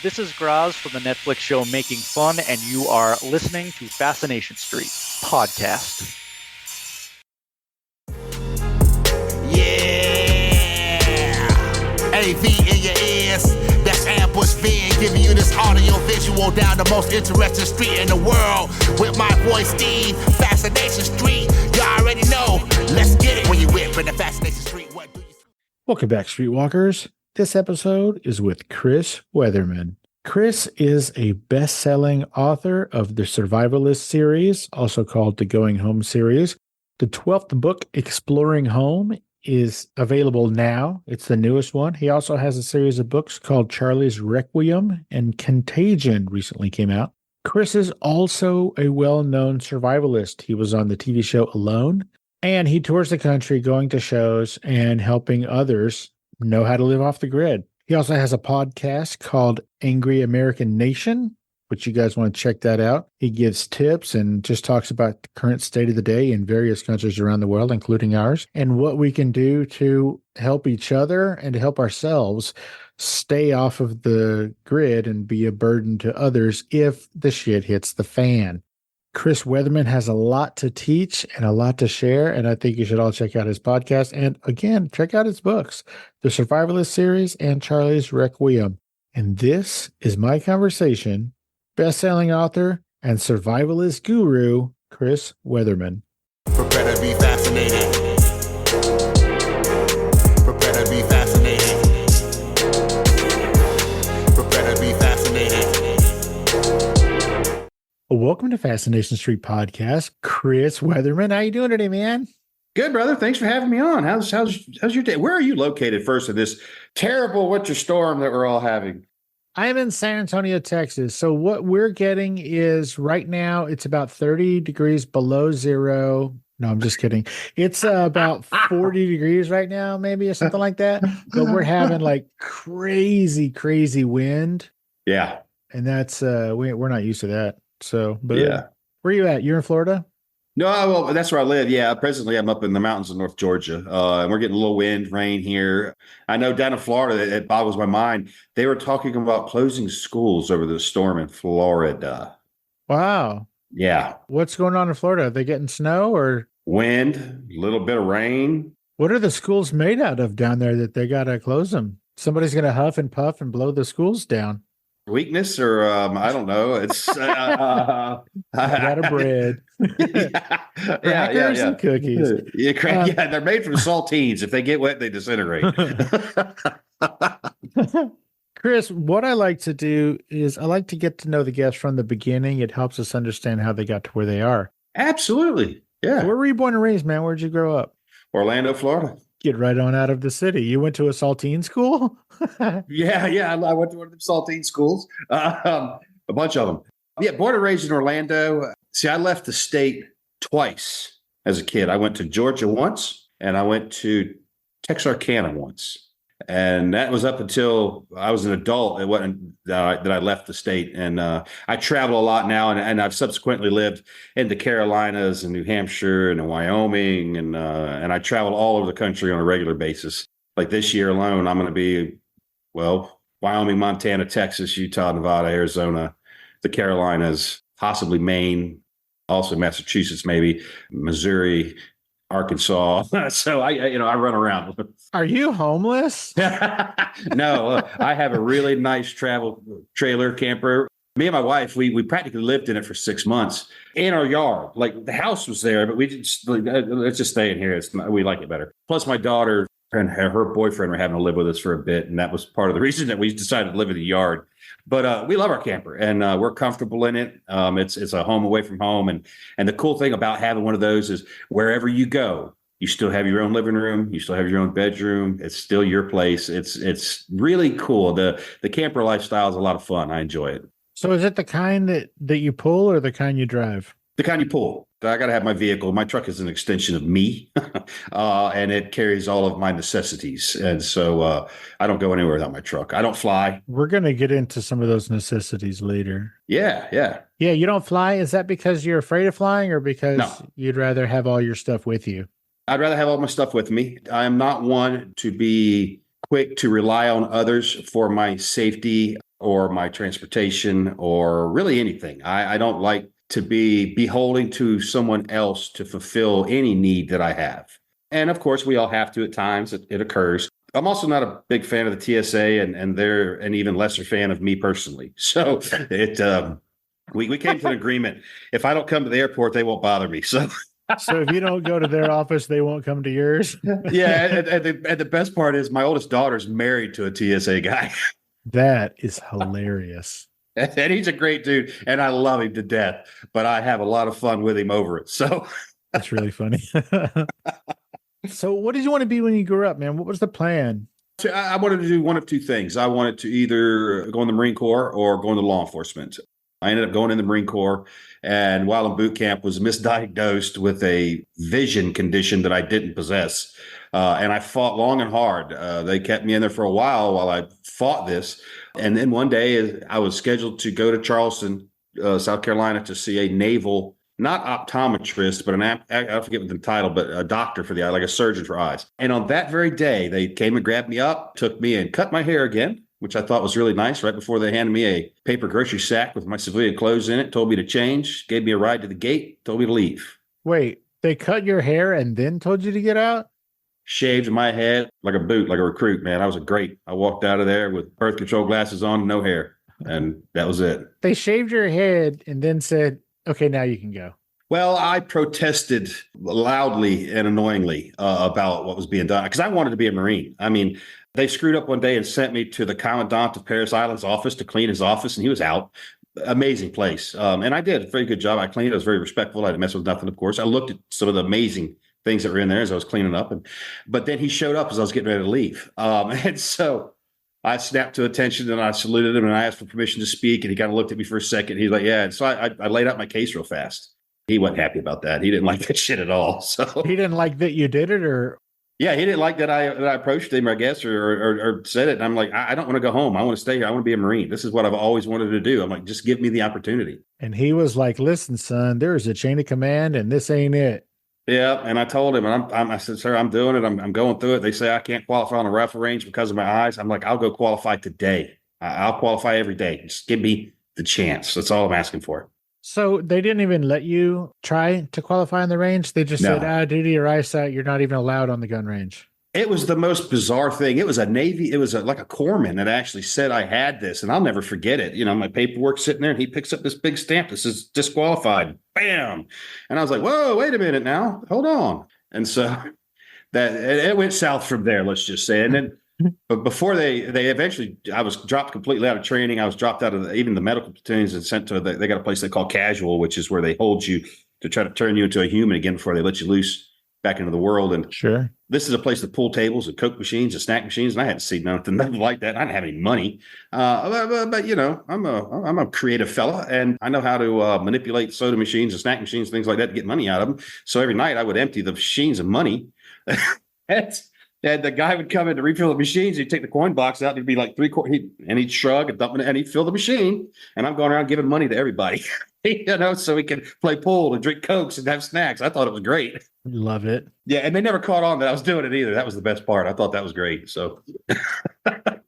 This is Graz from the Netflix show Making Fun, and you are listening to Fascination Street podcast. Yeah, AV in your ears. That's Ambush Van giving you this audio visual down the most interesting street in the world with my boy Steve. Fascination Street, you already know. Let's get it when you whip in the Fascination Street. What do you? Welcome back, Streetwalkers. This episode is with Chris Weatherman. Chris is a best-selling author of the Survivalist Series, also called the Going Home series. The 12th book, Exploring Home, is available now. It's the newest one. He also has a series of books called Charlie's Requiem and Contagion recently came out. Chris is also a well-known survivalist. He was on the TV show Alone, and he tours the country going to shows and helping others know how to live off the grid. He also has a podcast called Angry American Nation, which you guys want to check that out. He gives tips and just talks about the current state of the day in various countries around the world, including ours, and what we can do to help each other and to help ourselves stay off of the grid and be a burden to others if the shit hits the fan. Chris Weatherman has a lot to teach and a lot to share, and I think you should all check out his podcast. And again, check out his books, The Survivalist Series and Charlie's Requiem. And this is my conversation, best-selling author and survivalist guru, Chris Weatherman. Prepare to be fascinated. Prepare to be fascinated. Prepare to be fascinated. Welcome to Fascination Street podcast, Chris Weatherman. How you doing today, man? Good, brother. Thanks for having me on. How's your day? Where are you located first in this terrible winter storm that we're all having? I am in San Antonio, Texas. So what we're getting is right now it's about 30 degrees below zero. No, I'm just kidding. It's about 40 degrees right now, maybe, or something like that. But we're having like crazy wind. Yeah. And that's we're not used to that. So, but yeah. Where are you at? You're in Florida? No, well, that's where I live. Yeah. Presently, I'm up in the mountains of North Georgia, and we're getting a little wind, rain here. I know down in Florida, it boggles my mind. They were talking about closing schools over the storm in Florida. Wow. Yeah. What's going on in Florida? Are they getting snow or wind, a little bit of rain? What are the schools made out of down there that they got to close them? Somebody's going to huff and puff and blow the schools down. Weakness or I don't know. It's I got a bread. Crackers and cookies. Yeah, they're made from saltines. If they get wet, they disintegrate. Chris, what I like to do is I like to get to know the guests from the beginning. It helps us understand how they got to where they are. Absolutely. Yeah. Where were you born and raised, man? Where'd you grow up? Orlando, Florida. Get right on out of the city. You went to a saltine school? Yeah. I went to one of the saltine schools. A bunch of them. Yeah, born and raised in Orlando. See, I left the state twice as a kid. I went to Georgia once, and I went to Texarkana once. And that was up until I was an adult. It wasn't that I left the state. And I travel a lot now, and I've subsequently lived in the Carolinas and New Hampshire and in Wyoming. And I travel all over the country on a regular basis. Like this year alone, I'm going to be, Wyoming, Montana, Texas, Utah, Nevada, Arizona, the Carolinas, possibly Maine, also Massachusetts, maybe Missouri, Arkansas. So I run around. Are you homeless? No, I have a really nice travel trailer camper. Me and my wife, we practically lived in it for 6 months in our yard. Like the house was there, but we just let's just stay in here. We like it better. Plus, my daughter and her boyfriend were having to live with us for a bit, and that was part of the reason that we decided to live in the yard. But we love our camper, and we're comfortable in it. It's a home away from home, and the cool thing about having one of those is wherever you go, you still have your own living room, you still have your own bedroom. It's still your place. It's really cool. The camper lifestyle is a lot of fun. I enjoy it. So is it the kind that you pull or the kind you drive? The kind you pull. I got to have my vehicle. My truck is an extension of me, and it carries all of my necessities. And so I don't go anywhere without my truck. I don't fly. We're going to get into some of those necessities later. Yeah. Yeah, you don't fly? Is that because you're afraid of flying or because you'd rather have all your stuff with you? I'd rather have all my stuff with me. I am not one to be quick to rely on others for my safety. or my transportation or really anything. I don't like to be beholden to someone else to fulfill any need that I have. And of course, we all have to at times. It occurs. I'm also not a big fan of the TSA, and they're an even lesser fan of me personally. So we came to an agreement. If I don't come to the airport, they won't bother me. So So if you don't go to their office, they won't come to yours. yeah, and the best part is my oldest daughter's married to a TSA guy. That is hilarious. And he's a great dude, and I love him to death. But I have a lot of fun with him over it. So That's really funny. So what did you want to be when you grew up, man? What was the plan? so I wanted to do one of two things. I wanted to either go in the Marine Corps or go into law enforcement. I ended up going in the Marine Corps, and while in boot camp was misdiagnosed with a vision condition that I didn't possess. And I fought long and hard. They kept me in there for a while I fought this. And then one day I was scheduled to go to Charleston, South Carolina, to see a naval, not optometrist, but I forget what the title, but a doctor for the eye, like a surgeon for eyes. And on that very day, they came and grabbed me up, took me and cut my hair again, which I thought was really nice. Right before they handed me a paper grocery sack with my civilian clothes in it, told me to change, gave me a ride to the gate, told me to leave. Wait, they cut your hair and then told you to get out? Shaved my head like a boot, like a recruit, man. I was great. I walked out of there with birth control glasses on, no hair. And that was it. They shaved your head and then said, okay, now you can go. Well, I protested loudly and annoyingly about what was being done because I wanted to be a Marine. I mean, they screwed up one day and sent me to the Commandant of Paris Island's office to clean his office, and he was out. Amazing place. And I did a very good job. I cleaned. I was very respectful. I didn't mess with nothing, of course. I looked at some of the amazing things that were in there as I was cleaning up. But then he showed up as I was getting ready to leave. And so I snapped to attention and I saluted him and I asked for permission to speak. And he kind of looked at me for a second. He's like, yeah. And so I laid out my case real fast. He wasn't happy about that. He didn't like that shit at all. So He didn't like that you did it, or? yeah, he didn't like that I approached him, I guess, or said it. And I'm like, I don't want to go home. I want to stay here. I want to be a Marine. This is what I've always wanted to do. I'm like, just give me the opportunity. And he was like, listen, son, there's a chain of command and this ain't it. Yeah, and I told him, and I said, sir, I'm doing it. I'm going through it. They say I can't qualify on the rifle range because of my eyes. I'm like, I'll go qualify today. I'll qualify every day. Just give me the chance. That's all I'm asking for. So they didn't even let you try to qualify on the range? They just said, due to your eyesight, you're not even allowed on the gun range. It was the most bizarre thing. It was a Navy, it was like a corpsman that actually said I had this, and I'll never forget it. You know, my paperwork sitting there, and he picks up this big stamp that says disqualified. Bam. And I was like, whoa, wait a minute now. Hold on. And so that it went south from there, let's just say. And then but before they eventually, I was dropped completely out of training. I was dropped out of even the medical platoons and sent to, they got a place they call casual, which is where they hold you to try to turn you into a human again before they let you loose back into the world. And sure, this is a place to pull tables and Coke machines and snack machines. And I hadn't seen nothing like that. I didn't have any money. But you know, I'm a creative fella and I know how to manipulate soda machines and snack machines, things like that to get money out of them. So every night I would empty the machines of money. And the guy would come in to refill the machines. He'd take the coin box out. And it'd be like and he'd shrug and dump it, and he'd fill the machine. And I'm going around giving money to everybody, you know, so we can play pool and drink Cokes and have snacks. I thought it was great. Love it. Yeah, and they never caught on that I was doing it either. That was the best part. I thought that was great. So,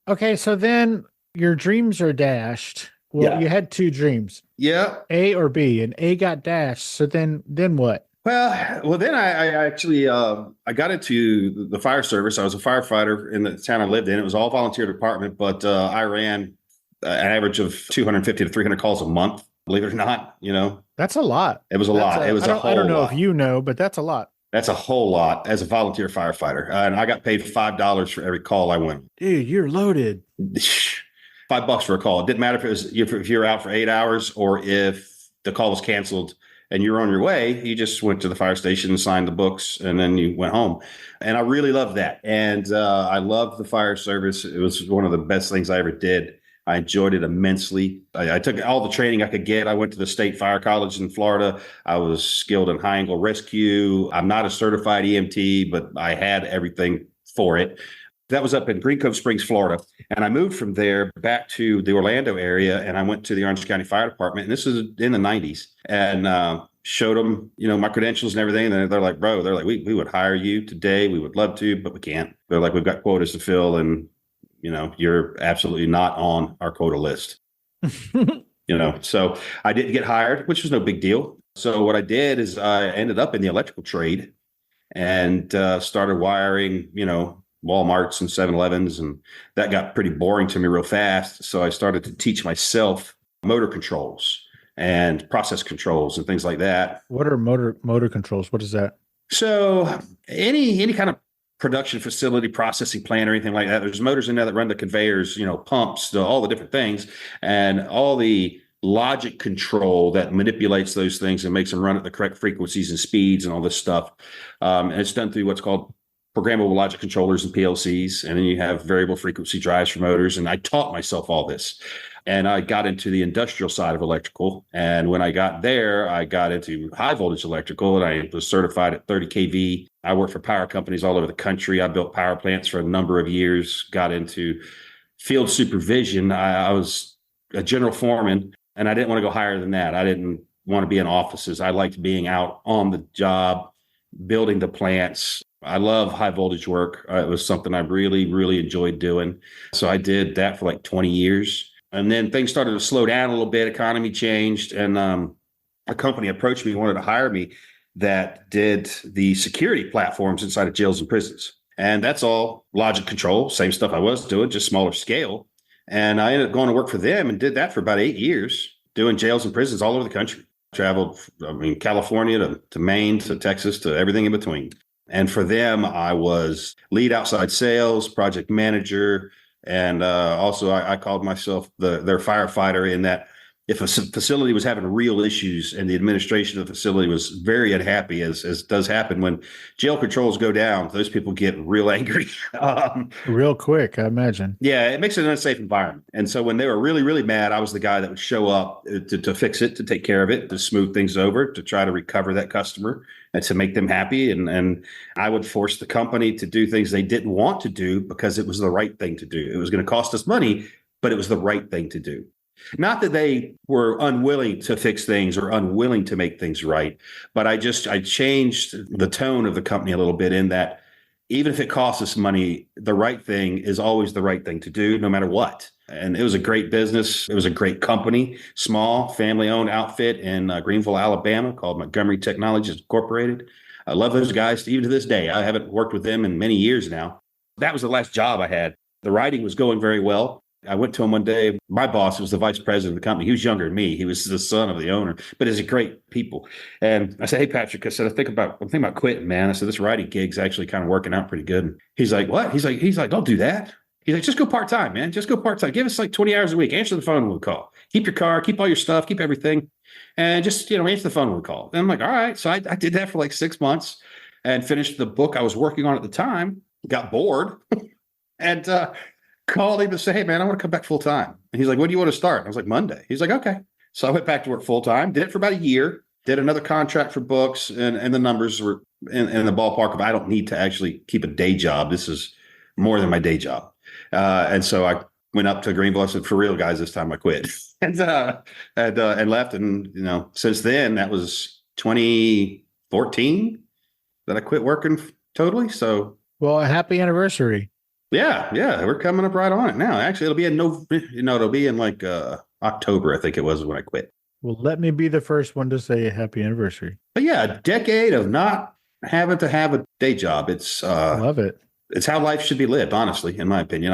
okay, so then your dreams are dashed. Well, Yeah. You had two dreams, yeah. A or B, and A got dashed. So then what? Well, then I actually I got into the fire service. I was a firefighter in the town I lived in. It was all volunteer department, but I ran an average of 250 to 300 calls a month. Believe it or not, you know, That's a lot. it was a lot. It was a whole I don't know lot. if you know, but that's a lot. That's a whole lot as a volunteer firefighter, and I got paid $5 for every call I went. Dude, you're loaded. $5 for a call. It didn't matter if you're out for 8 hours or if the call was canceled and you were on your way. You just went to the fire station and signed the books, and then you went home. And I really loved that. And I loved the fire service. It was one of the best things I ever did. I enjoyed it immensely. I took all the training I could get. I went to the State Fire College in Florida. I was skilled in high angle rescue. I'm not a certified EMT, but I had everything for it. That was up in Green Cove Springs, Florida. And I moved from there back to the Orlando area, and I went to the Orange County Fire Department. And this is in the 90s. And showed them, you know, my credentials and everything. And they're like, bro, we would hire you today. We would love to, but we can't. They're like, we've got quotas to fill, and you're absolutely not on our quota list. So I didn't get hired, which was no big deal. So what I did is I ended up in the electrical trade and started wiring, Walmarts and 7-Elevens. And that got pretty boring to me real fast. So I started to teach myself motor controls and process controls and things like that. What are motor controls? What is that? So any kind of production facility, processing plant, or anything like that, there's motors in there that run the conveyors, pumps, all the different things, and all the logic control that manipulates those things and makes them run at the correct frequencies and speeds and all this stuff. And it's done through what's called programmable logic controllers and PLCs. And then you have variable frequency drives for motors. And I taught myself all this. And I got into the industrial side of electrical. And when I got there, I got into high voltage electrical, and I was certified at 30 kV. I worked for power companies all over the country. I built power plants for a number of years, got into field supervision. I was a general foreman, and I didn't want to go higher than that. I didn't want to be in offices. I liked being out on the job, building the plants. I love high voltage work. It was something I really, really enjoyed doing. So I did that for like 20 years. And then things started to slow down a little bit. Economy changed, and a company approached me, wanted to hire me, that did the security platforms inside of jails and prisons. And that's all logic control, same stuff I was doing, just smaller scale. And I ended up going to work for them and did that for about 8 years, doing jails and prisons all over the country. Traveled, California to Maine to Texas to everything in between. And for them, I was lead outside sales, project manager. And also, I called myself their firefighter, in that if a facility was having real issues and the administration of the facility was very unhappy, as does happen when jail controls go down, those people get real angry. Real quick, I imagine. Yeah, it makes it an unsafe environment. And so when they were really, really mad, I was the guy that would show up to fix it, to take care of it, to smooth things over, to try to recover that customer and to make them happy. And I would force the company to do things they didn't want to do because it was the right thing to do. It was going to cost us money, but it was the right thing to do. Not that they were unwilling to fix things or unwilling to make things right, but I changed the tone of the company a little bit, in that even if it costs us money, the right thing is always the right thing to do, no matter what. And it was a great business. It was a great company, small family-owned outfit in Greenville, Alabama, called Montgomery Technologies Incorporated. I love those guys even to this day. I haven't worked with them in many years now. That was the last job I had. The writing was going very well. I went to him one day. My boss was the vice president of the company. He was younger than me. He was the son of the owner, but he's a great people. And I said, "Hey, Patrick," I said, I'm thinking about quitting, man. I said, "This writing gig's actually kind of working out pretty good." And he's like, "What?" He's like, "Don't do that." He's like, "Just go part-time, man. Just go part-time. Give us like 20 hours a week. Answer the phone when we call. Keep your car, keep all your stuff, keep everything. And just, answer the phone when we call." And I'm like, all right. So I did that for like 6 months and finished the book I was working on at the time, got bored and called him to say, "Hey, man, I want to come back full-time." And he's like, "When do you want to start?" I was like, "Monday." He's like, "Okay." So I went back to work full-time, did it for about a year, did another contract for books, and the numbers were in the ballpark of I don't need to actually keep a day job. This is more than my day job. And so I went up to Greenville. I said, "For real, guys, this time I quit." and left. And, since then, that was 2014 that I quit working totally. So, well, a happy anniversary. Yeah, we're coming up right on it now. Actually, it'll be it'll be in like October, I think it was, when I quit. Well, let me be the first one to say a happy anniversary. But yeah, a decade of not having to have a day job. It's love it. It's how life should be lived, honestly, in my opinion.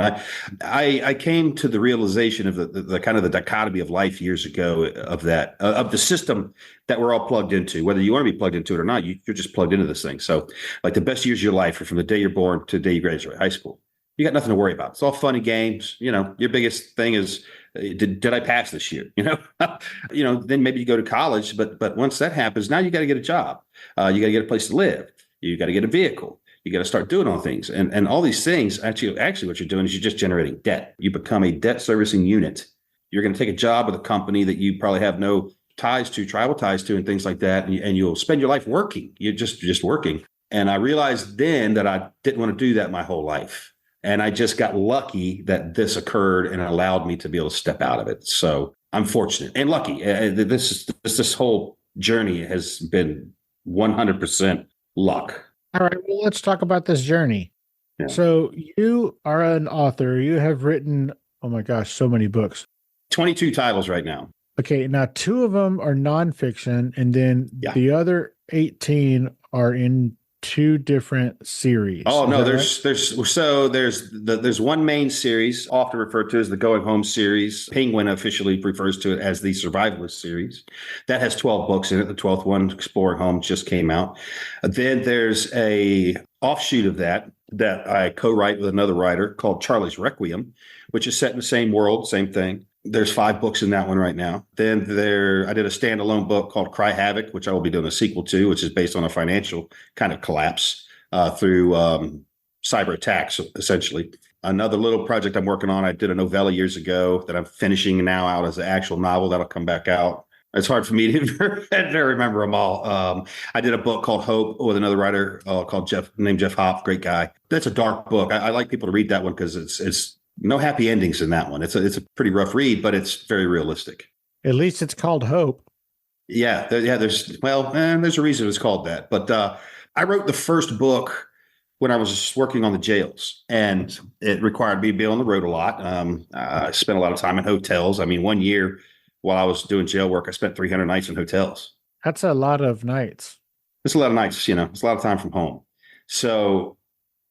I came to the realization of the kind of the dichotomy of life years ago, of the system that we're all plugged into. Whether you want to be plugged into it or not, you're just plugged into this thing. So like the best years of your life are from the day you're born to the day you graduate high school. You got nothing to worry about. It's all fun and games. Your biggest thing is, did I pass this year? Then maybe you go to college, but once that happens, now you got to get a job. You got to get a place to live. You got to get a vehicle. You got to start doing all things. And all these things, actually what you're doing is you're just generating debt. You become a debt servicing unit. You're going to take a job with a company that you probably have no ties to, tribal ties to, and things like that. And you'll spend your life working. You're just working. And I realized then that I didn't want to do that my whole life. And I just got lucky that this occurred and it allowed me to be able to step out of it. So I'm fortunate and lucky. This whole journey has been 100% luck. All right. Well, let's talk about this journey. Yeah. So you are an author. You have written, oh my gosh, so many books. 22 titles right now. Okay, now two of them are nonfiction, and then Yeah. the other 18 are in two different series. Oh Is no, that right? there's one main series, often referred to as the Going Home series. Penguin officially refers to it as the Survivalist Series. That has 12 books in it. The 12th one, Exploring Home, just came out. Then there's a offshoot of that I co-write with another writer called Charlie's Requiem, which is set in the same world, same thing. There's 5 books in that one right now. Then I did a standalone book called Cry Havoc, which I will be doing a sequel to, which is based on a financial kind of collapse through cyber attacks, essentially. Another little project I'm working on, I did a novella years ago that I'm finishing now out as an actual novel that'll come back out. It's hard for me to remember them all. I did a book called Hope with another writer named Jeff Hoff, great guy. That's a dark book. I like people to read that one because it's no happy endings in that one. It's a pretty rough read, but it's very realistic. At least it's called Hope. Yeah, there's a reason it's called that. But I wrote the first book when I was working on the jails, and it required me to be on the road a lot. I spent a lot of time in hotels. I mean, one year while I was doing jail work, I spent 300 nights in hotels. That's a lot of nights. It's a lot of nights, it's a lot of time from home. So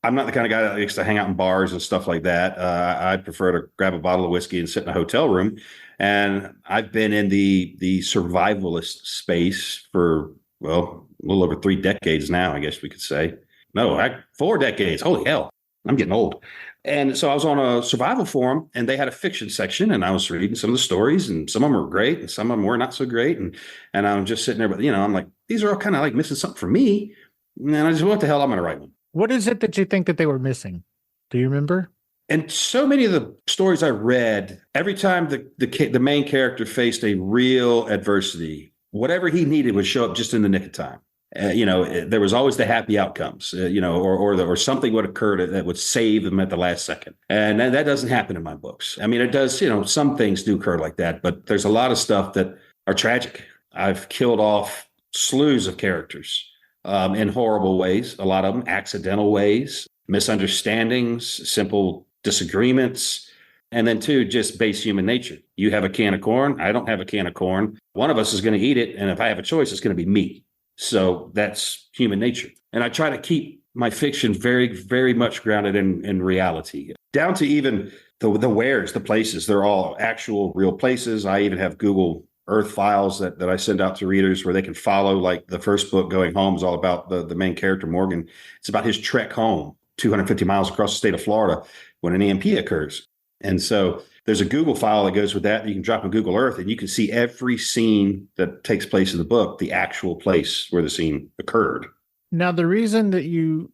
I'm not the kind of guy that likes to hang out in bars and stuff like that. I prefer to grab a bottle of whiskey and sit in a hotel room. And I've been in the survivalist space for, well, a little over 3 decades now, I guess we could say. No, 4 decades. Holy hell. I'm getting old. And so I was on a survival forum, and they had a fiction section, and I was reading some of the stories, and some of them were great, and some of them were not so great. And I'm just sitting there, but I'm like, these are all kind of like missing something for me. And I just, what the hell, I'm going to write one. What is it that you think that they were missing? Do you remember? And so many of the stories I read, every time the main character faced a real adversity, whatever he needed would show up just in the nick of time. There was always the happy outcomes, or something would occur that would save them at the last second. And that doesn't happen in my books. I mean, it does, some things do occur like that, but there's a lot of stuff that are tragic. I've killed off slews of characters in horrible ways, a lot of them accidental ways, misunderstandings, simple disagreements, and then 2, just base human nature. You have a can of corn. I don't have a can of corn. One of us is going to eat it. And if I have a choice, it's going to be me. So that's human nature. And I try to keep my fiction very, very much grounded in reality, down to even the wheres, the places. They're all actual real places. I even have Google Earth files that I send out to readers where they can follow. Like the first book, Going Home, is all about the main character, Morgan. It's about his trek home 250 miles across the state of Florida when an EMP occurs. And so there's a Google file that goes with that. You can drop in Google Earth, and you can see every scene that takes place in the book, the actual place where the scene occurred. Now, the reason that you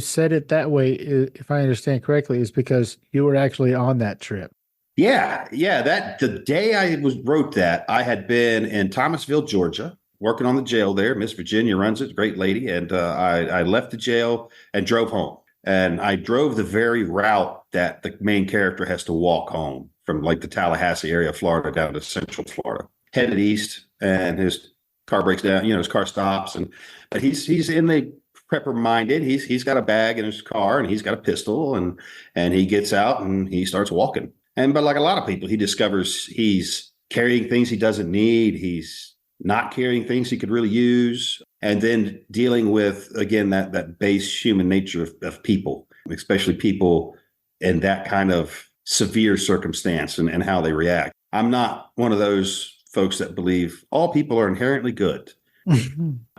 said it that way, if I understand correctly, is because you were actually on that trip. Yeah. That the day I wrote that, I had been in Thomasville, Georgia, working on the jail there. Miss Virginia runs it, great lady, and I left the jail and drove home. And I drove the very route that the main character has to walk home from, like the Tallahassee area of Florida down to Central Florida, headed east, and his car breaks down. His car stops, but he's in the prepper minded. He's got a bag in his car, and he's got a pistol, and he gets out and he starts walking. But like a lot of people, he discovers he's carrying things he doesn't need. He's not carrying things he could really use. And then dealing with, again, that base human nature of people, especially people in that kind of severe circumstance and how they react. I'm not one of those folks that believe all people are inherently good.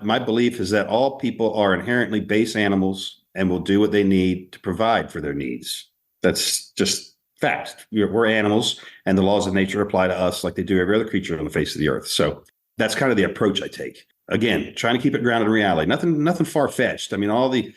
My belief is that all people are inherently base animals and will do what they need to provide for their needs. That's just fact. We're animals, and the laws of nature apply to us like they do every other creature on the face of the earth. So that's kind of the approach I take. Again, trying to keep it grounded in reality. Nothing far-fetched. I mean, all the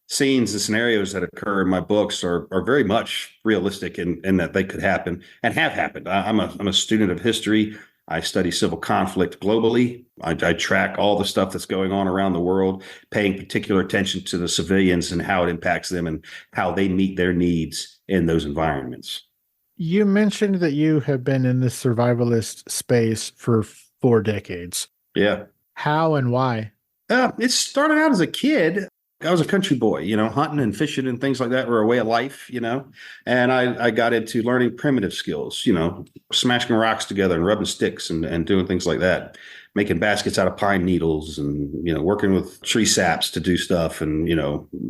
scenes and scenarios that occur in my books are very much realistic in that they could happen and have happened. I'm a student of history. I study civil conflict globally. I track all the stuff that's going on around the world, paying particular attention to the civilians and how it impacts them and how they meet their needs in those environments. You mentioned that you have been in the survivalist space for 4 decades. Yeah. How and why? It started out as a kid. I was a country boy, hunting and fishing and things like that were a way of life, and I got into learning primitive skills, smashing rocks together and rubbing sticks and doing things like that, making baskets out of pine needles and, working with tree saps to do stuff and,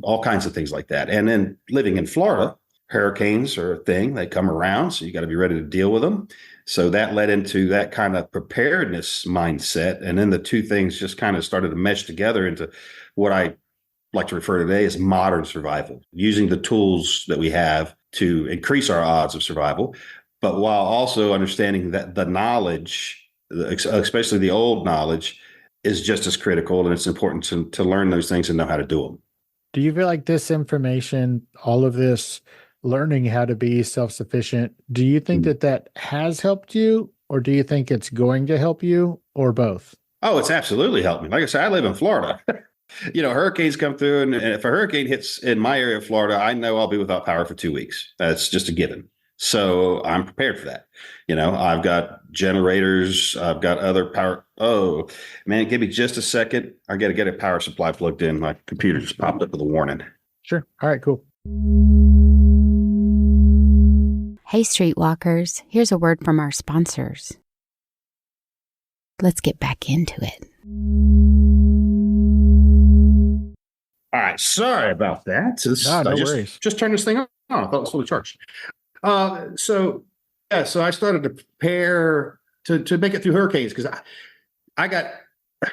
all kinds of things like that. And then living in Florida, hurricanes are a thing. They come around, so you got to be ready to deal with them. So that led into that kind of preparedness mindset. And then the two things just kind of started to mesh together into what I like to refer to today as modern survival, using the tools that we have to increase our odds of survival, but while also understanding that the knowledge, especially the old knowledge, is just as critical, and it's important to learn those things and know how to do them. Do you feel like this information, all of this learning how to be self-sufficient, do you think that has helped you, or do you think it's going to help you, or both? Oh, it's absolutely helped me. Like I said, I live in Florida. Hurricanes come through, and if a hurricane hits in my area of Florida, I know I'll be without power for 2 weeks. That's just a given. So I'm prepared for that. I've got generators. I've got other power. Oh, man, give me just a second. I got to get a power supply plugged in. My computer just popped up with a warning. Sure. All right, cool. Hey, Streetwalkers, here's a word from our sponsors. Let's get back into it. All right. Sorry about that. No worries. Just turn this thing on. I thought it was fully charged. So I started to prepare to make it through hurricanes because I got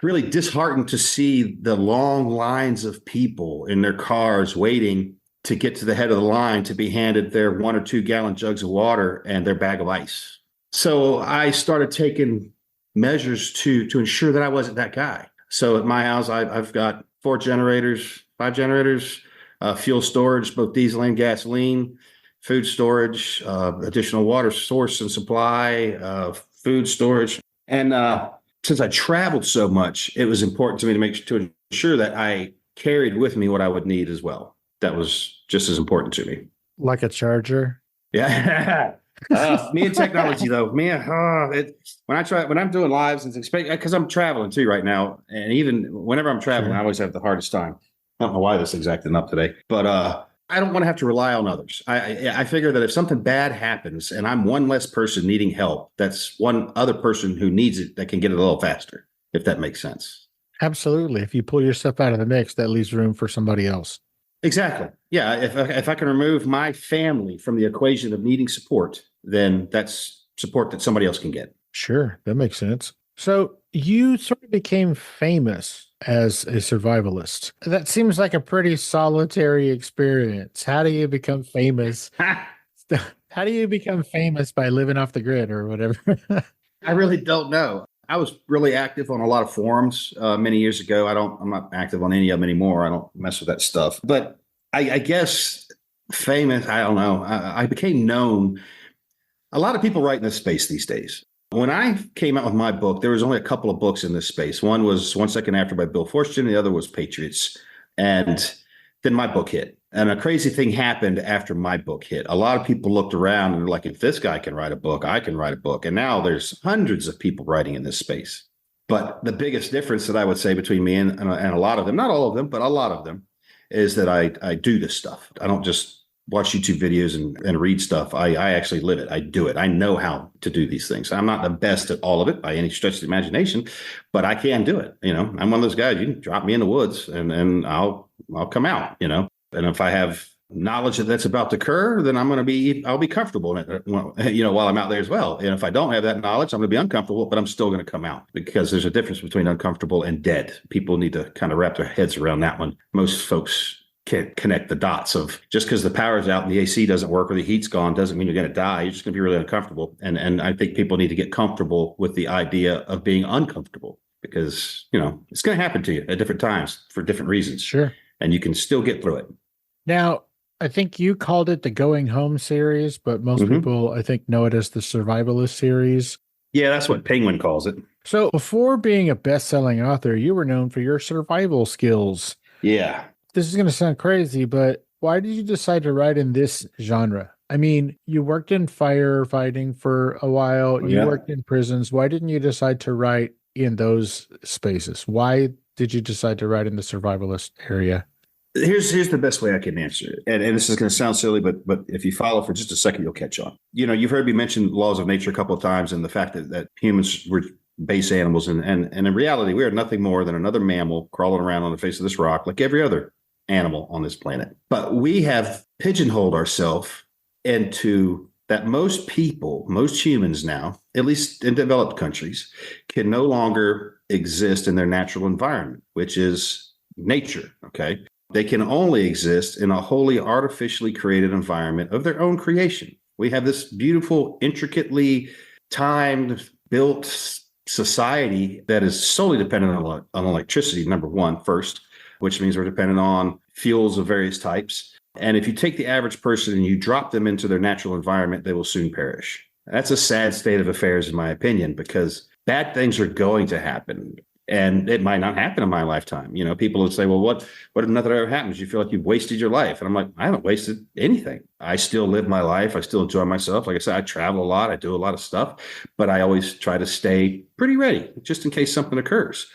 really disheartened to see the long lines of people in their cars waiting to get to the head of the line to be handed their 1 or 2 gallon jugs of water and their bag of ice. So I started taking measures to ensure that I wasn't that guy. So at my house, I've got 5 generators, fuel storage, both diesel and gasoline, food storage, additional water source and supply, food storage. And since I traveled so much, it was important to me to ensure that I carried with me what I would need as well. That was just as important to me. Like a charger? Yeah. Me and technology, though, man. When I'm doing lives, and because I'm traveling too right now, and even whenever I'm traveling, I always have the hardest time. I don't know why this is acting up today, but I don't want to have to rely on others. I figure that if something bad happens and I'm one less person needing help, that's one other person who needs it that can get it a little faster, if that makes sense. Absolutely. If you pull yourself out of the mix, that leaves room for somebody else. Exactly. Yeah. If I can remove my family from the equation of needing support, then that's support that somebody else can get. Sure. That makes sense. So you sort of became famous as a survivalist. That seems like a pretty solitary experience. How do you become famous? How do you become famous by living off the grid or whatever? I really don't know. I was really active on a lot of forums many years ago. I'm not active on any of them anymore. I don't mess with that stuff. But I guess famous, I don't know. I became known. A lot of people write in this space these days. When I came out with my book, there was only a couple of books in this space. One was 1 Second After by Bill Forstchen. The other was Patriots. And then my book hit. And a crazy thing happened after my book hit. A lot of people looked around and were like, if this guy can write a book, I can write a book. And now there's hundreds of people writing in this space. But the biggest difference that I would say between me and a lot of them, not all of them, but a lot of them, is that I do this stuff. I don't just watch YouTube videos and read stuff. I actually live it. I do it. I know how to do these things. I'm not the best at all of it by any stretch of the imagination, but I can do it. I'm one of those guys. You can drop me in the woods and I'll come out, And if I have knowledge that's about to occur, then I'll be comfortable in it, while I'm out there as well. And if I don't have that knowledge, I'm going to be uncomfortable, but I'm still going to come out because there's a difference between uncomfortable and dead. People need to kind of wrap their heads around that one. Most folks can't connect the dots of just because the power's out and the AC doesn't work or the heat's gone doesn't mean you're going to die. You're just going to be really uncomfortable. And I think people need to get comfortable with the idea of being uncomfortable because, it's going to happen to you at different times for different reasons. Sure. And you can still get through it. Now, I think you called it the Going Home series, but most people, I think, know it as the Survivalist series. Yeah, that's what Penguin calls it. So before being a best-selling author, you were known for your survival skills. Yeah. This is going to sound crazy, but why did you decide to write in this genre? I mean, you worked in firefighting for a while. You worked in prisons. Why didn't you decide to write in those spaces? Why did you decide to write in the survivalist area? Here's the best way I can answer it. And this is going to sound silly, but if you follow for just a second, you'll catch on. You've heard me mention laws of nature a couple of times, and the fact that humans were base animals. And in reality, we are nothing more than another mammal crawling around on the face of this rock like every other animal on this planet. But we have pigeonholed ourselves into that most people, most humans now, at least in developed countries, can no longer exist in their natural environment, which is nature. Okay. They can only exist in a wholly artificially created environment of their own creation. We have this beautiful, intricately timed, built society that is solely dependent on electricity, number one, first, which means we're dependent on fuels of various types. And if you take the average person and you drop them into their natural environment, they will soon perish. That's a sad state of affairs, in my opinion, because bad things are going to happen. And it might not happen in my lifetime. People would say, well, what if nothing ever happens? You feel like you've wasted your life. And I'm like, I haven't wasted anything. I still live my life. I still enjoy myself. Like I said, I travel a lot. I do a lot of stuff, but I always try to stay pretty ready just in case something occurs.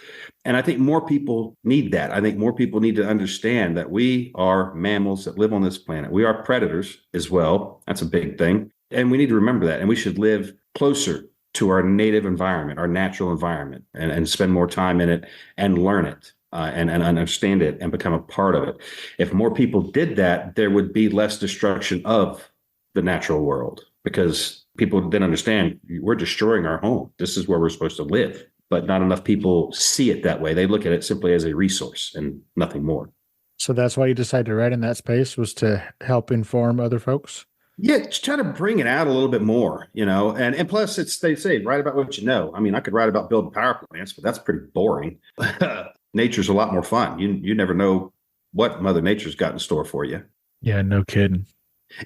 And I think more people need that. I think more people need to understand that we are mammals that live on this planet. We are predators as well. That's a big thing. And we need to remember that. And we should live closer to our native environment, our natural environment, and spend more time in it and learn it and understand it and become a part of it. If more people did that, there would be less destruction of the natural world, because people then understand we're destroying our home. This is where we're supposed to live. But not enough people see it that way. They look at it simply as a resource and nothing more. So that's why you decided to write in that space, was to help inform other folks? Yeah, just try to bring it out a little bit more, and plus they say, write about what you know. I mean, I could write about building power plants, but that's pretty boring. Nature's a lot more fun. You never know what Mother Nature's got in store for you. Yeah, no kidding.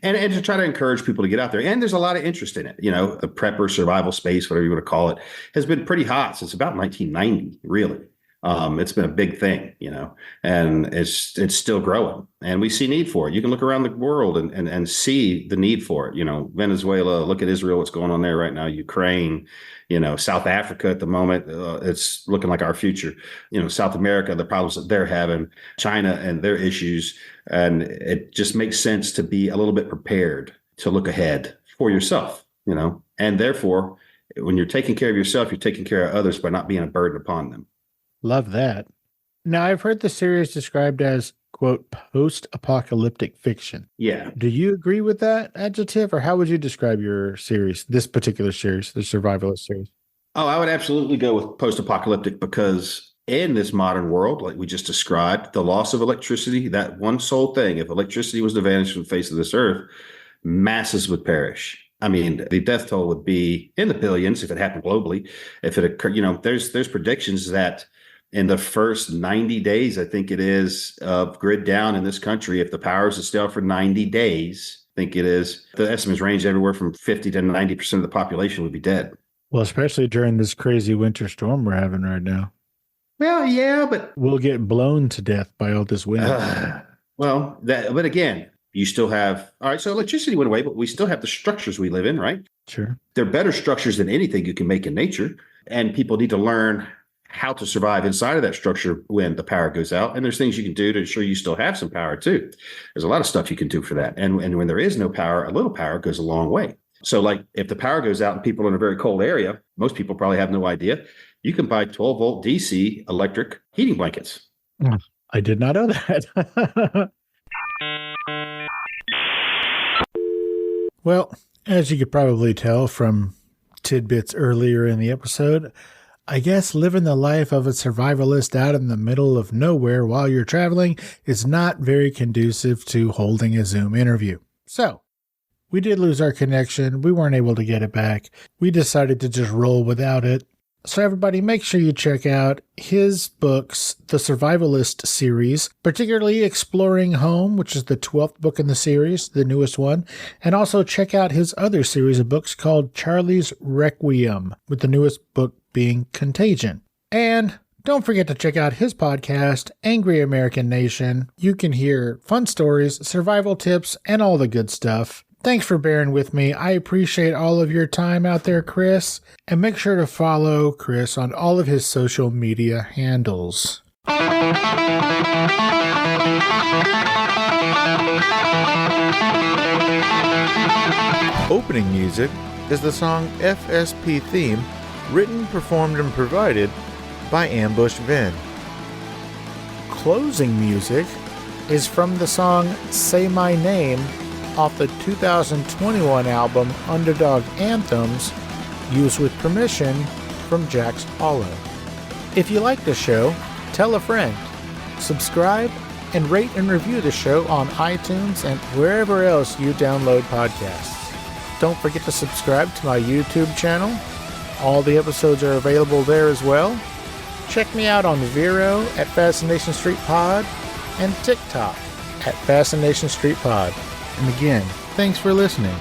And to try to encourage people to get out there. And there's a lot of interest in it. The prepper survival space, whatever you want to call it, has been pretty hot since about 1990, really. It's been a big thing, and it's still growing, and we see need for it. You can look around the world and see the need for it. Venezuela, look at Israel, what's going on there right now, Ukraine, South Africa at the moment, it's looking like our future. South America, the problems that they're having, China and their issues. And it just makes sense to be a little bit prepared to look ahead for yourself, and therefore, when you're taking care of yourself, you're taking care of others by not being a burden upon them. Love that. Now, I've heard the series described as, quote, post-apocalyptic fiction. Yeah. Do you agree with that adjective, or how would you describe your series, this particular series, the Survivalist series? Oh, I would absolutely go with post-apocalyptic, because in this modern world, like we just described, the loss of electricity, that one sole thing, if electricity was to vanish from the face of this earth, masses would perish. I mean, the death toll would be in the billions if it happened globally. If it occurred, there's predictions that in the first 90 days, I think it is, of grid down in this country, if the power is to stay out for 90 days, I think it is, the estimates range everywhere from 50 to 90% of the population would be dead. Well, especially during this crazy winter storm we're having right now. Well, yeah, but we'll get blown to death by all this wind. But again, you still have, all right, so electricity went away, but we still have the structures we live in, right? Sure. They're better structures than anything you can make in nature. And people need to learn how to survive inside of that structure when the power goes out. And there's things you can do to ensure you still have some power too. There's a lot of stuff you can do for that. And when there is no power, a little power goes a long way. So like if the power goes out and people are in a very cold area, most people probably have no idea, you can buy 12 volt DC electric heating blankets. I did not know that. Well, as you could probably tell from tidbits earlier in the episode, I guess living the life of a survivalist out in the middle of nowhere while you're traveling is not very conducive to holding a Zoom interview. So, we did lose our connection. We weren't able to get it back. We decided to just roll without it. So everybody, make sure you check out his books, the Survivalist Series, particularly Exploring Home, which is the 12th book in the series, the newest one. And also check out his other series of books called Charlie's Requiem, with the newest book being Contagion. And don't forget to check out his podcast, Angry American Nation. You can hear fun stories, survival tips, and all the good stuff. Thanks for bearing with me. I appreciate all of your time out there, Chris. And make sure to follow Chris on all of his social media handles. Opening music is the song FSP Theme, written, performed, and provided by Ambush Vin. Closing music is from the song Say My Name off the 2021 album Underdog Anthems, used with permission from Jax Hollow. If you like the show, tell a friend. Subscribe and rate and review the show on iTunes and wherever else you download podcasts. Don't forget to subscribe to my YouTube channel. All the episodes are available there as well. Check me out on Vero at Fascination Street Pod and TikTok at Fascination Street Pod. And again, thanks for listening.